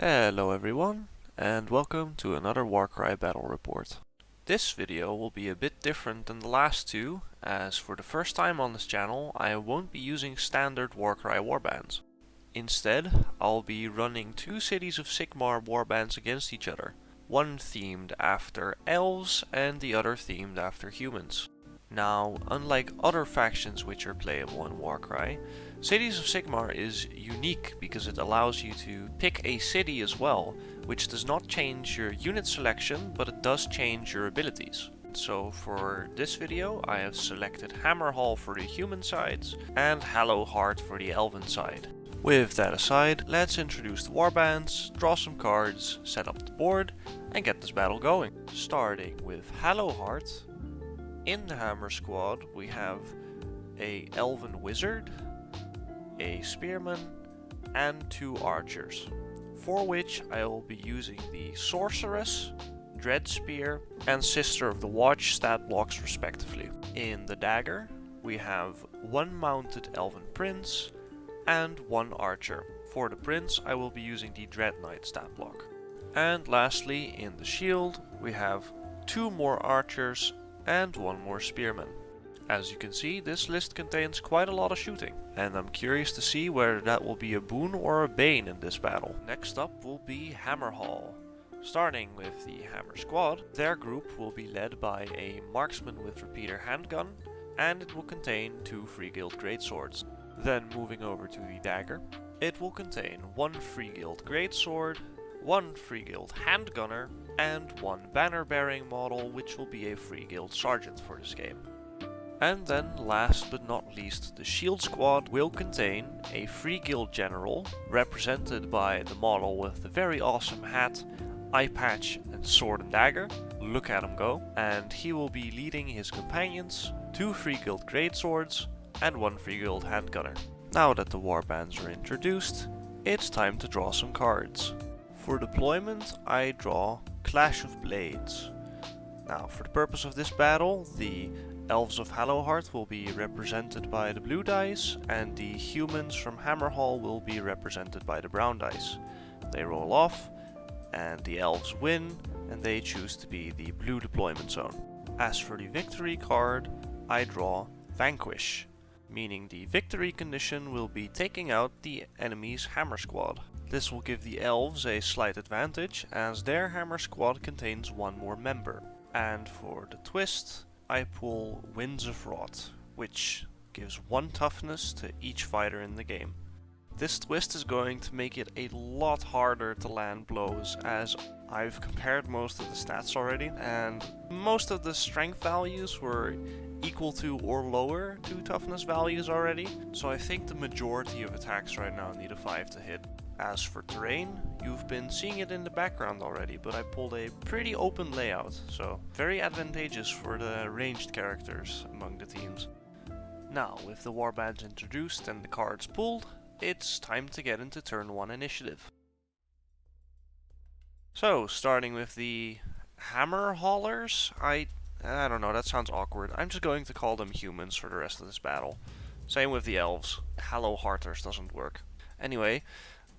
Hello everyone, and welcome to another Warcry battle report. This video will be a bit different than the last two, as for the first time on this channel I won't be using standard Warcry warbands. Instead, I'll be running two Cities of Sigmar warbands against each other, one themed after elves and the other themed after humans. Now, unlike other factions which are playable in Warcry, Cities of Sigmar is unique because it allows you to pick a city as well, which does not change your unit selection, but it does change your abilities. So for this video I have selected Hammerhall for the human sides and Hallowheart for the elven side. With that aside, let's introduce the warbands, draw some cards, set up the board and get this battle going. Starting with Hallowheart. In the Hammer squad we have a elven wizard, a spearman and two archers, for which I will be using the sorceress, dread spear and sister of the watch stat blocks respectively. In the dagger we have one mounted elven prince and one archer. For the prince I will be using the dread knight stat block. And lastly, in the shield we have two more archers and one more spearman. As you can see, this list contains quite a lot of shooting, and I'm curious to see whether that will be a boon or a bane in this battle. Next up will be Hammerhall. Starting with the Hammer squad, their group will be led by a marksman with repeater handgun, and it will contain two Free Guild greatswords. Then moving over to the dagger, it will contain one Free Guild greatsword, one Free Guild handgunner, and one banner bearing model which will be a Free Guild sergeant for this game. And then last but not least, the shield squad will contain a Free Guild general represented by the model with the very awesome hat, eye patch and sword and dagger. Look at him go. And he will be leading his companions, two Free Guild greatswords and one Free Guild handgunner. Now that the warbands are introduced, it's time to draw some cards. For deployment I draw Clash of Blades. Now for the purpose of this battle, the Elves of Hallowheart will be represented by the blue dice and the humans from Hammerhall will be represented by the brown dice. They roll off and the elves win and they choose to be the blue deployment zone. As for the victory card, I draw Vanquish, meaning the victory condition will be taking out the enemy's Hammer squad. This will give the elves a slight advantage as their Hammer squad contains one more member. And for the twist, I pull Winds of Rot, which gives one toughness to each fighter in the game. This twist is going to make it a lot harder to land blows, as I've compared most of the stats already and most of the strength values were equal to or lower to toughness values already, so I think the majority of attacks right now need a 5 to hit. As for terrain, you've been seeing it in the background already, but I pulled a pretty open layout, so very advantageous for the ranged characters among the teams. Now, with the warbands introduced and the cards pulled, it's time to get into turn 1 initiative. So, starting with the Hammer Haulers, I don't know, that sounds awkward. I'm just going to call them humans for the rest of this battle. Same with the elves. Hallowhearters doesn't work. Anyway,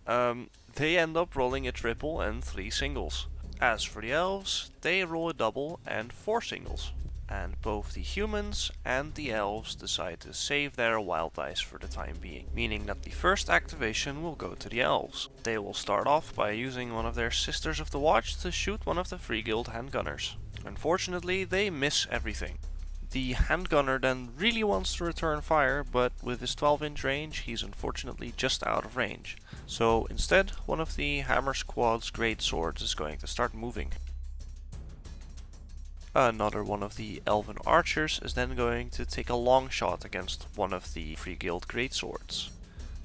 they end up rolling a triple and 3 singles. As for the elves, they roll a double and 4 singles. And both the humans and the elves decide to save their wild dice for the time being, meaning that the first activation will go to the elves. They will start off by using one of their Sisters of the Watch to shoot one of the Free Guild handgunners. Unfortunately, they miss everything. The handgunner then really wants to return fire, but with his 12-inch range, he's unfortunately just out of range. So instead, one of the Hammer squad's great swords is going to start moving. Another one of the elven archers is then going to take a long shot against one of the Free Guild greatswords.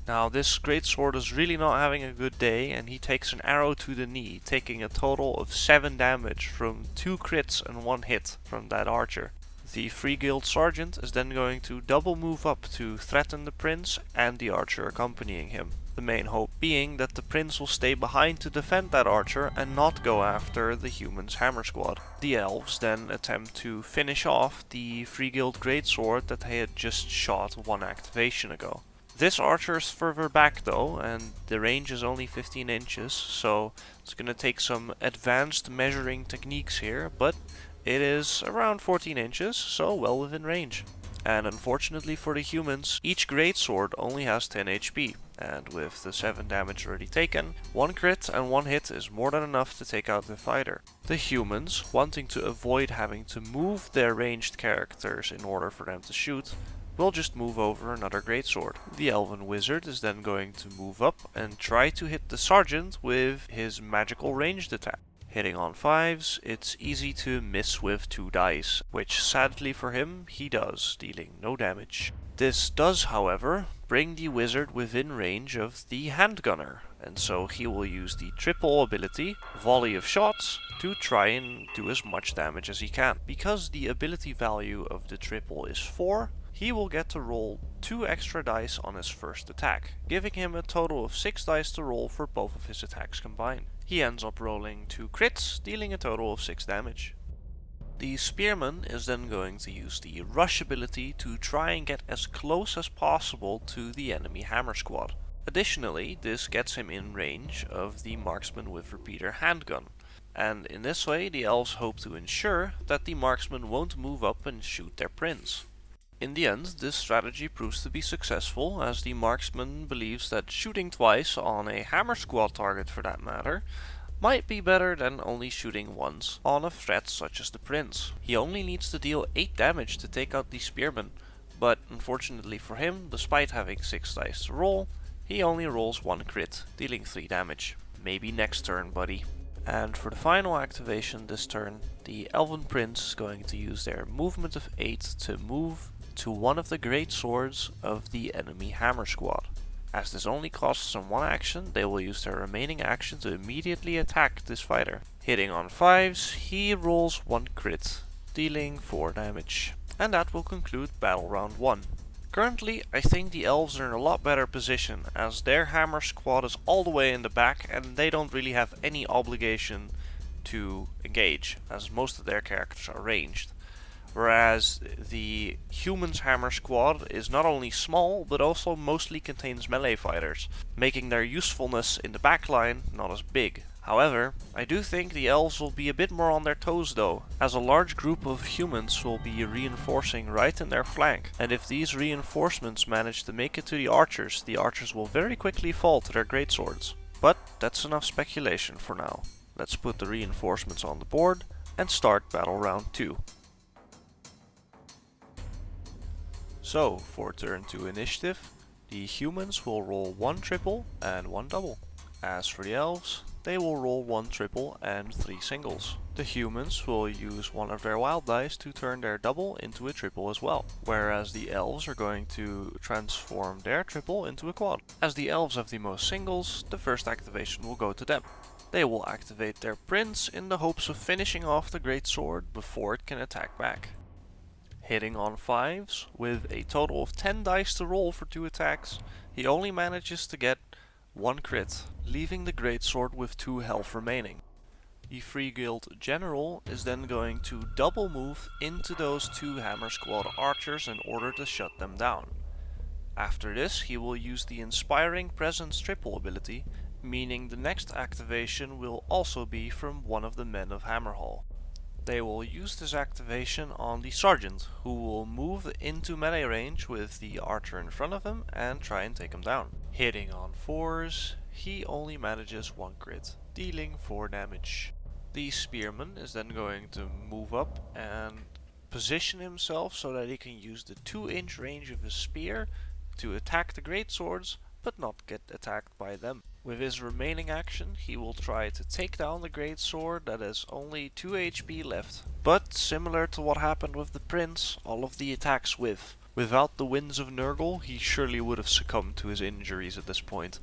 Now this greatsword is really not having a good day and he takes an arrow to the knee, taking a total of 7 damage from 2 crits and 1 hit from that archer. The Free Guild sergeant is then going to double move up to threaten the prince and the archer accompanying him. The main hope being that the prince will stay behind to defend that archer and not go after the human's hammer squad. The elves then attempt to finish off the Free Guild greatsword that they had just shot 1 activation ago. This archer is further back though, and the range is only 15 inches, so it's gonna take some advanced measuring techniques here, but it is around 14 inches, so well within range. And unfortunately for the humans, each greatsword only has 10 HP, and with the 7 damage already taken, 1 crit and 1 hit is more than enough to take out the fighter. The humans, wanting to avoid having to move their ranged characters in order for them to shoot, will just move over another greatsword. The elven wizard is then going to move up and try to hit the sergeant with his magical ranged attack. Hitting on 5s, it's easy to miss with 2 dice, which sadly for him, he does, dealing no damage. This does, however, bring the wizard within range of the handgunner, and so he will use the triple ability, volley of shots, to try and do as much damage as he can. Because the ability value of the triple is 4, he will get to roll 2 extra dice on his first attack, giving him a total of 6 dice to roll for both of his attacks combined. He ends up rolling 2 crits, dealing a total of 6 damage. The spearman is then going to use the rush ability to try and get as close as possible to the enemy hammer squad. Additionally, this gets him in range of the marksman with repeater handgun, and in this way the elves hope to ensure that the marksman won't move up and shoot their prince. In the end, this strategy proves to be successful, as the marksman believes that shooting twice on a hammer squad target for that matter might be better than only shooting once on a threat such as the prince. He only needs to deal 8 damage to take out the spearman, but unfortunately for him, despite having 6 dice to roll, he only rolls 1 crit, dealing 3 damage. Maybe next turn, buddy. And for the final activation this turn, the elven prince is going to use their movement of 8 to move to one of the great swords of the enemy hammer squad. As this only costs them 1 action, they will use their remaining action to immediately attack this fighter. Hitting on 5s, he rolls 1 crit, dealing 4 damage. And that will conclude battle round 1. Currently, I think the elves are in a lot better position, as their hammer squad is all the way in the back and they don't really have any obligation to engage, as most of their characters are ranged. Whereas the humans' hammer squad is not only small, but also mostly contains melee fighters, making their usefulness in the backline not as big. However, I do think the elves will be a bit more on their toes though, as a large group of humans will be reinforcing right in their flank, and if these reinforcements manage to make it to the archers will very quickly fall to their greatswords. But that's enough speculation for now. Let's put the reinforcements on the board and start battle round 2. So, for turn 2 initiative, the humans will roll 1 triple and 1 double. As for the elves, they will roll 1 triple and 3 singles. The humans will use one of their wild dice to turn their double into a triple as well, whereas the elves are going to transform their triple into a quad. As the elves have the most singles, the first activation will go to them. They will activate their prince in the hopes of finishing off the great sword before it can attack back. Hitting on 5s, with a total of 10 dice to roll for 2 attacks, he only manages to get 1 crit, leaving the greatsword with 2 health remaining. The Free Guild General is then going to double move into those 2 Hammer Squad archers in order to shut them down. After this, he will use the Inspiring Presence triple ability, meaning the next activation will also be from one of the men of Hammerhall. They will use this activation on the sergeant, who will move into melee range with the archer in front of him and try and take him down. Hitting on 4s, he only manages 1 crit, dealing 4 damage. The spearman is then going to move up and position himself so that he can use the 2-inch range of his spear to attack the greatswords, but not get attacked by them. With his remaining action, he will try to take down the greatsword that has only 2 HP left. But similar to what happened with the prince, all of the attacks whiff. Without the winds of Nurgle, he surely would have succumbed to his injuries at this point.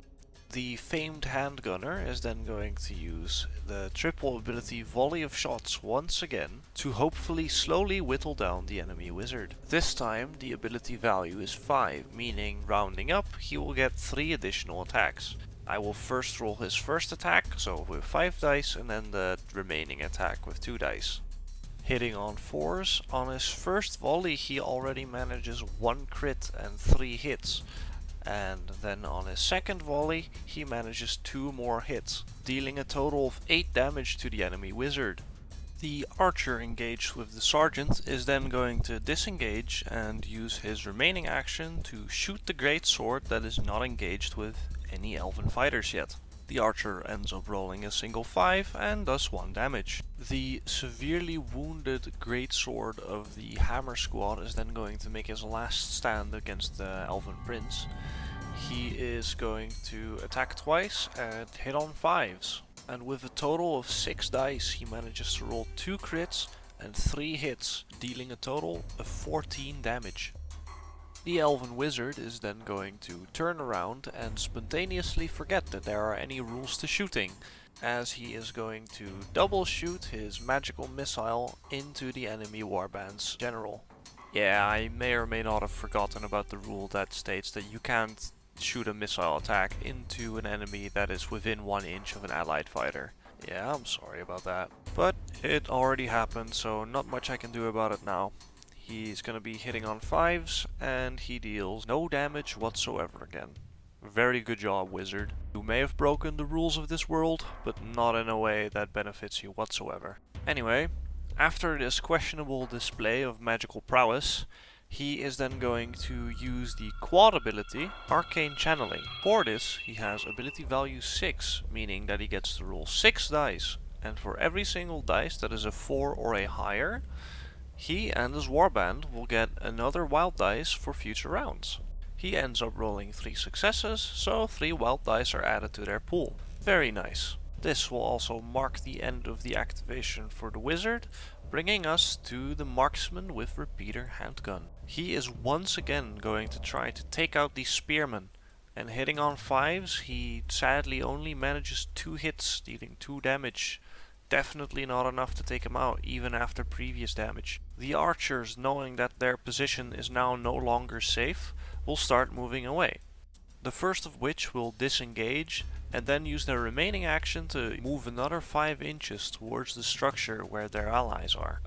The famed handgunner is then going to use the triple ability Volley of Shots once again to hopefully slowly whittle down the enemy wizard. This time the ability value is 5, meaning rounding up he will get 3 additional attacks. I will first roll his first attack, so with 5 dice, and then the remaining attack with 2 dice. Hitting on 4s, on his first volley he already manages 1 crit and 3 hits. and then on his second volley he manages 2 more hits, dealing a total of 8 damage to the enemy wizard. The archer engaged with the sergeant is then going to disengage and use his remaining action to shoot the great sword that is not engaged with any elven fighters yet. The archer ends up rolling a single 5 and does 1 damage. The severely wounded greatsword of the Hammer squad is then going to make his last stand against the Elven Prince. He is going to attack twice and hit on 5s. And with a total of 6 dice he manages to roll 2 crits and 3 hits, dealing a total of 14 damage. The Elven Wizard is then going to turn around and spontaneously forget that there are any rules to shooting, as he is going to double shoot his magical missile into the enemy warband's general. Yeah, I may or may not have forgotten about the rule that states that you can't shoot a missile attack into an enemy that is within 1 inch of an allied fighter. Yeah, I'm sorry about that. But it already happened, so not much I can do about it now. He's gonna be hitting on 5s, and he deals no damage whatsoever again. Very good job, wizard. You may have broken the rules of this world, but not in a way that benefits you whatsoever. Anyway, after this questionable display of magical prowess, he is then going to use the quad ability, Arcane Channeling. For this, he has ability value 6, meaning that he gets to roll 6 dice, and for every single dice that is a 4 or a higher, he and his warband will get another wild dice for future rounds. He ends up rolling 3 successes, so 3 wild dice are added to their pool. Very nice. This will also mark the end of the activation for the wizard, bringing us to the marksman with repeater handgun. He is once again going to try to take out the spearman, and hitting on 5s he sadly only manages 2 hits, dealing 2 damage. Definitely not enough to take him out, even after previous damage. The archers, knowing that their position is now no longer safe, will start moving away. The first of which will disengage and then use their remaining action to move another 5 inches towards the structure where their allies are.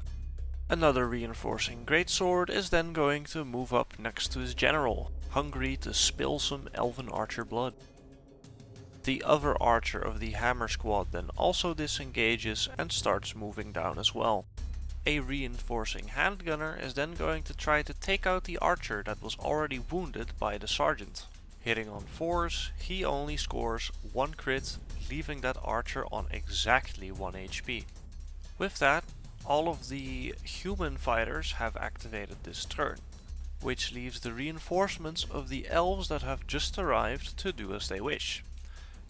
Another reinforcing greatsword is then going to move up next to his general, hungry to spill some elven archer blood. The other archer of the Hammer squad then also disengages and starts moving down as well. A reinforcing handgunner is then going to try to take out the archer that was already wounded by the sergeant. Hitting on 4s, he only scores 1 crit, leaving that archer on exactly 1 HP. With that, all of the human fighters have activated this turn, which leaves the reinforcements of the elves that have just arrived to do as they wish.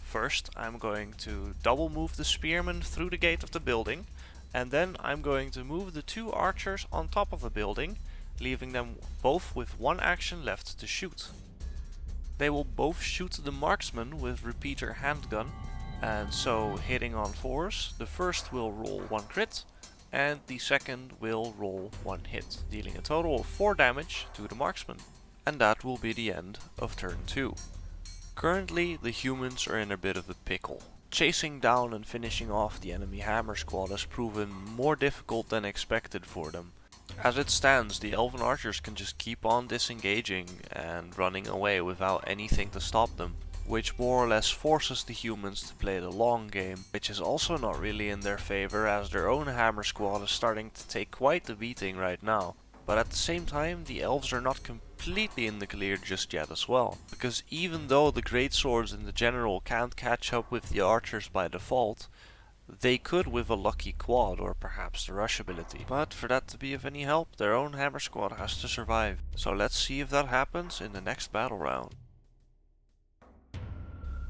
First, I'm going to double move the spearmen through the gate of the building, and then I'm going to move the 2 archers on top of the building, leaving them both with 1 action left to shoot. They will both shoot the marksman with repeater handgun, and so hitting on 4s, the first will roll 1 crit, and the second will roll 1 hit, dealing a total of 4 damage to the marksman. And that will be the end of turn 2. Currently, the humans are in a bit of a pickle. Chasing down and finishing off the enemy Hammer squad has proven more difficult than expected for them. As it stands, the elven archers can just keep on disengaging and running away without anything to stop them, which more or less forces the humans to play the long game, which is also not really in their favor as their own Hammer squad is starting to take quite the beating right now. But at the same time, the elves are not completely in the clear just yet as well, because even though the greatswords in the general can't catch up with the archers by default, they could with a lucky quad or perhaps the rush ability. But for that to be of any help, their own Hammer squad has to survive. So let's see if that happens in the next battle round.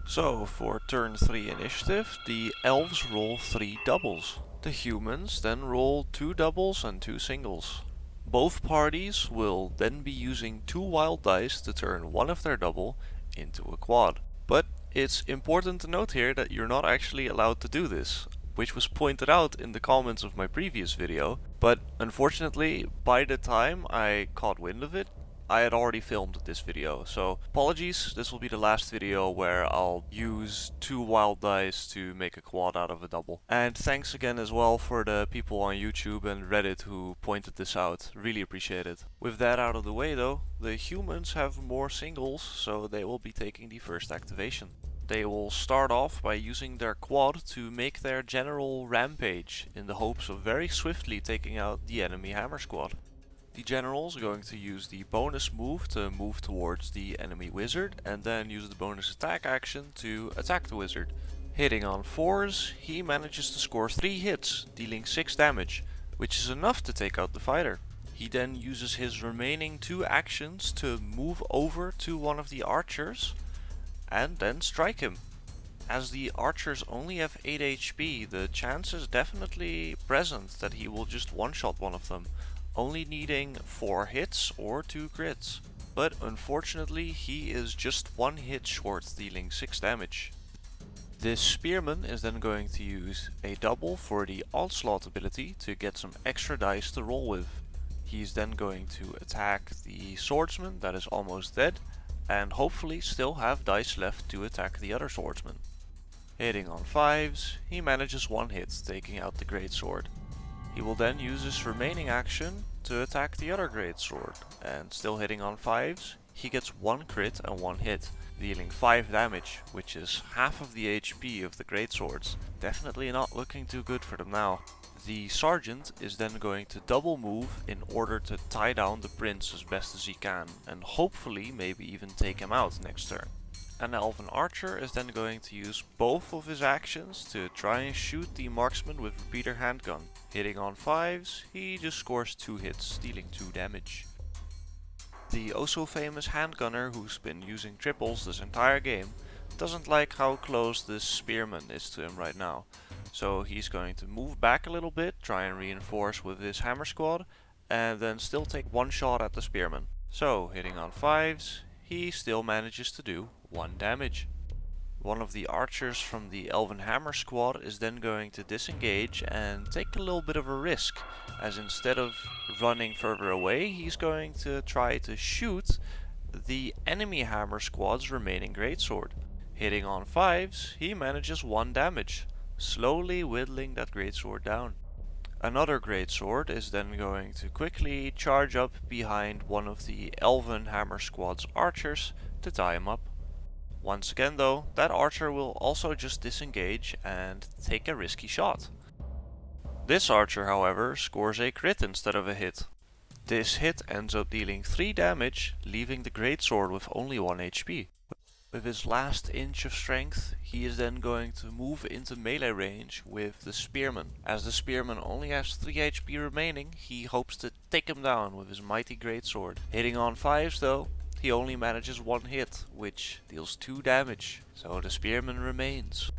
So for turn 3 initiative, the elves roll 3 doubles. The humans then roll 2 doubles and 2 singles. Both parties will then be using 2 wild dice to turn one of their double into a quad. But it's important to note here that you're not actually allowed to do this, which was pointed out in the comments of my previous video, but unfortunately by the time I caught wind of it, I had already filmed this video, so apologies, this will be the last video where I'll use 2 wild dice to make a quad out of a double. And thanks again as well for the people on YouTube and Reddit who pointed this out, really appreciate it. With that out of the way though, the humans have more singles, so they will be taking the first activation. They will start off by using their quad to make their general rampage in the hopes of very swiftly taking out the enemy hammer squad. The general is going to use the bonus move to move towards the enemy wizard and then use the bonus attack action to attack the wizard. Hitting on 4s, he manages to score 3 hits, dealing 6 damage, which is enough to take out the fighter. He then uses his remaining 2 actions to move over to one of the archers and then strike him. As the archers only have 8 HP, the chance is definitely present that he will just one-shot one of them, only needing 4 hits or 2 crits. But unfortunately he is just 1 hit short, dealing 6 damage. This spearman is then going to use a double for the onslaught ability to get some extra dice to roll with. He's then going to attack the swordsman that is almost dead and hopefully still have dice left to attack the other swordsman. Hitting on 5s, he manages 1 hit, taking out the greatsword. He will then use his remaining action to attack the other greatsword, and still hitting on 5s, he gets 1 crit and 1 hit, dealing 5 damage, which is half of the HP of the greatswords. Definitely not looking too good for them now. The sergeant is then going to double move in order to tie down the prince as best as he can, and hopefully maybe even take him out next turn. An elven archer is then going to use both of his actions to try and shoot the marksman with repeater handgun. Hitting on 5s, he just scores 2 hits, dealing 2 damage. The also famous handgunner, who's been using triples this entire game, doesn't like how close this spearman is to him right now. So he's going to move back a little bit, try and reinforce with his hammer squad, and then still take 1 shot at the spearman. So hitting on 5s, he still manages to do 1 damage. One of the archers from the Elven Hammer squad is then going to disengage and take a little bit of a risk, as instead of running further away, he's going to try to shoot the enemy Hammer squad's remaining greatsword. Hitting on 5s, he manages 1 damage, slowly whittling that greatsword down. Another greatsword is then going to quickly charge up behind one of the Elven Hammer squad's archers to tie him up. Once again though, that archer will also just disengage and take a risky shot. This archer, however, scores a crit instead of a hit. This hit ends up dealing 3 damage, leaving the greatsword with only 1 HP. With his last inch of strength, he is then going to move into melee range with the spearman. As the spearman only has 3 HP remaining, he hopes to take him down with his mighty greatsword. Hitting on 5s though, he only manages 1 hit, which deals 2 damage, so the spearman remains.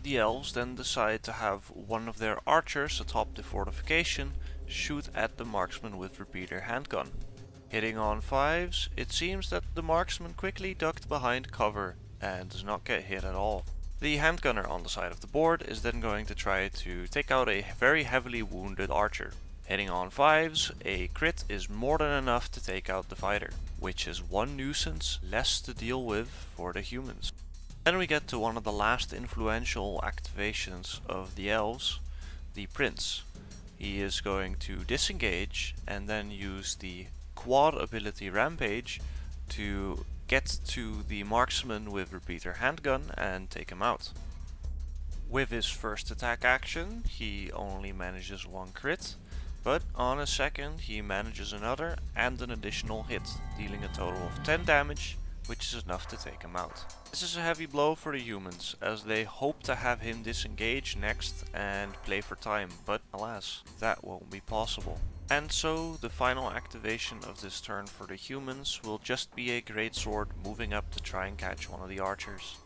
The elves then decide to have one of their archers atop the fortification shoot at the marksman with repeater handgun. Hitting on 5s, it seems that the marksman quickly ducked behind cover and does not get hit at all. The handgunner on the side of the board is then going to try to take out a very heavily wounded archer. Hitting on 5s, a crit is more than enough to take out the fighter, which is 1 nuisance less to deal with for the humans. Then we get to one of the last influential activations of the elves, the prince. He is going to disengage and then use the quad ability rampage to get to the marksman with repeater handgun and take him out. With his first attack action, he only manages 1 crit, but on a second he manages another and an additional hit, dealing a total of 10 damage, which is enough to take him out. This is a heavy blow for the humans, as they hope to have him disengage next and play for time, but alas, that won't be possible. And so the final activation of this turn for the humans will just be a greatsword moving up to try and catch one of the archers.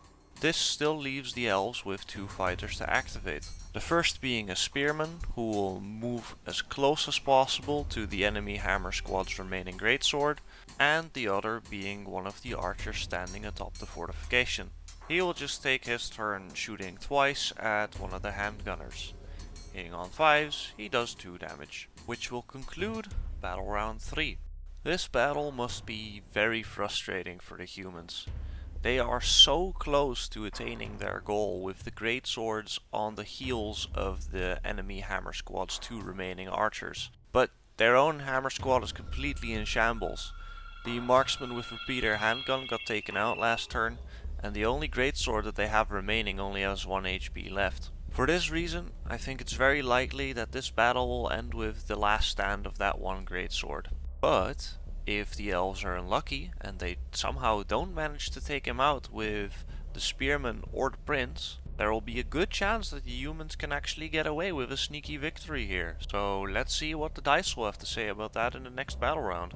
This still leaves the elves with 2 fighters to activate. The first being a spearman, who will move as close as possible to the enemy hammer squad's remaining greatsword, and the other being one of the archers standing atop the fortification. He will just take his turn shooting twice at one of the handgunners. Hitting on 5s, he does 2 damage, which will conclude battle round 3. This battle must be very frustrating for the humans. They are so close to attaining their goal with the great swords on the heels of the enemy hammer squad's 2 remaining archers. But their own hammer squad is completely in shambles. The marksman with repeater handgun got taken out last turn, and the only greatsword that they have remaining only has 1 HP left. For this reason, I think it's very likely that this battle will end with the last stand of that one greatsword. But if the elves are unlucky and they somehow don't manage to take him out with the spearman or the prince, there will be a good chance that the humans can actually get away with a sneaky victory here. So let's see what the dice will have to say about that in the next battle round.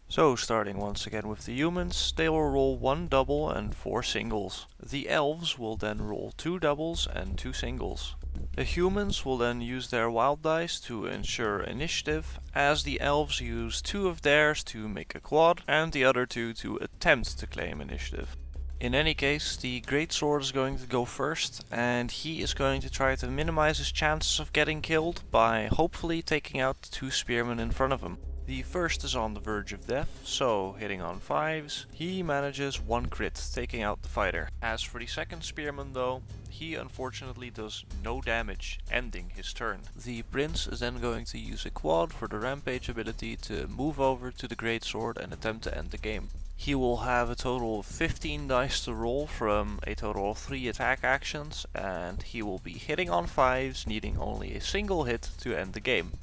So, starting once again with the humans, they will roll 1 double and 4 singles. The elves will then roll 2 doubles and 2 singles. The humans will then use their wild dice to ensure initiative, as the elves use 2 of theirs to make a quad and the other 2 to attempt to claim initiative. In any case, the greatsword is going to go first, and he is going to try to minimize his chances of getting killed by hopefully taking out the 2 spearmen in front of him. The first is on the verge of death, so hitting on 5s, he manages 1 crit, taking out the fighter. As for the second spearman though, he unfortunately does no damage, ending his turn. The prince is then going to use a quad for the rampage ability to move over to the greatsword and attempt to end the game. He will have a total of 15 dice to roll from a total of 3 attack actions, and he will be hitting on 5s, needing only a single hit to end the game.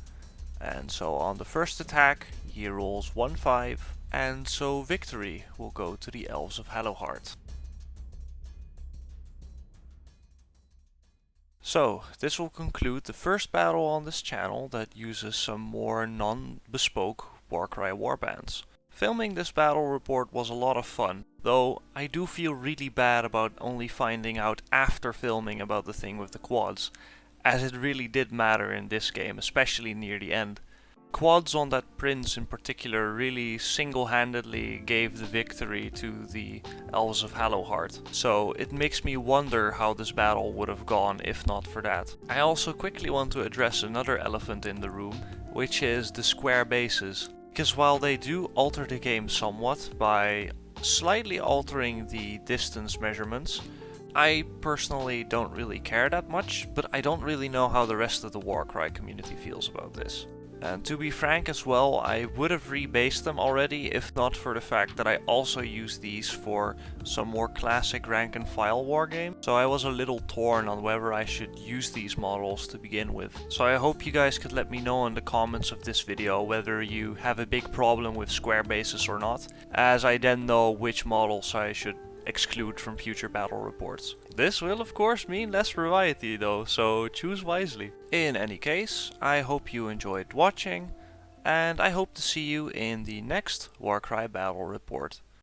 And so on the first attack, he rolls 1-5, and so victory will go to the Elves of Hallowheart. So, this will conclude the first battle on this channel that uses some more non-bespoke Warcry warbands. Filming this battle report was a lot of fun, though I do feel really bad about only finding out after filming about the thing with the quads, as it really did matter in this game, especially near the end. Quads on that prince in particular really single-handedly gave the victory to the Elves of Hallowheart, so it makes me wonder how this battle would have gone if not for that. I also quickly want to address another elephant in the room, which is the square bases. Because while they do alter the game somewhat by slightly altering the distance measurements, I personally don't really care that much, but I don't really know how the rest of the Warcry community feels about this. And to be frank as well, I would have rebased them already if not for the fact that I also use these for some more classic rank and file wargame. So I was a little torn on whether I should use these models to begin with. So I hope you guys could let me know in the comments of this video whether you have a big problem with square bases or not, as I then know which models I should exclude from future battle reports. This will of course mean less variety though, so choose wisely. In any case, I hope you enjoyed watching, and I hope to see you in the next Warcry battle report.